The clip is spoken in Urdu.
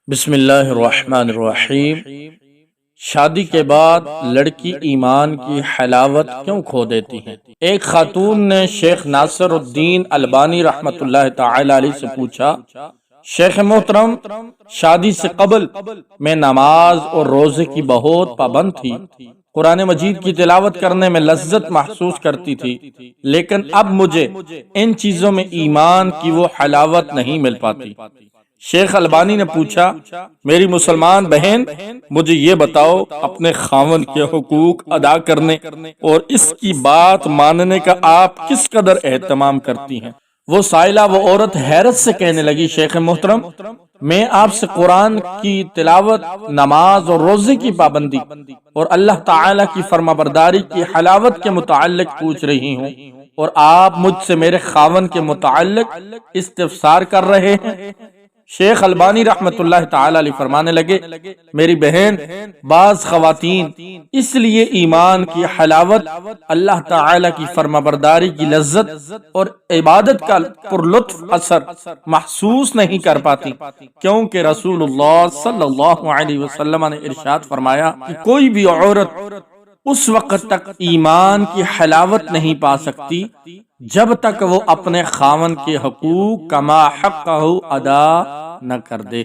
بسم اللہ الرحمن الرحیم۔ شادی کے بعد لڑکی ایمان کی حلاوت کیوں کھو دیتی ہے؟ ایک خاتون نے شیخ ناصر الدین البانی رحمۃ اللہ تعالی علیہ سے پوچھا، شیخ محترم، شادی سے قبل میں نماز اور روزے کی بہت پابند تھی، قرآن مجید کی تلاوت کرنے میں لذت محسوس کرتی تھی، لیکن اب مجھے ان چیزوں میں ایمان کی وہ حلاوت نہیں مل پاتی۔ شیخ البانی نے پوچھا، میری مسلمان بہن، مجھے یہ بتاؤ، اپنے خاوند کے حقوق ادا کرنے اور اس کی بات ماننے کا آپ کس قدر اہتمام کرتی ہیں؟ وہ سائلہ، وہ عورت حیرت سے کہنے لگی، شیخ محترم، میں آپ سے قرآن کی تلاوت، نماز اور روزے کی پابندی اور اللہ تعالی کی فرما برداری کی حلاوت کے متعلق پوچھ رہی ہوں، اور آپ مجھ سے میرے خاوند کے متعلق استفسار کر رہے ہیں۔ شیخ البانی رحمت اللہ تعالی علیہ فرمانے لگے، میری بہن، بعض خواتین اس لیے ایمان کی حلاوت، اللہ تعالی کی فرما برداری کی لذت اور عبادت کا پرلطف اثر محسوس نہیں کر پاتی، کیونکہ رسول اللہ صلی اللہ علیہ وسلم نے ارشاد فرمایا کہ کوئی بھی عورت اس وقت تک ایمان کی حلاوت نہیں پا سکتی جب تک وہ اپنے خاوند کے حقوق کما حقہ ادا نہ کر دے۔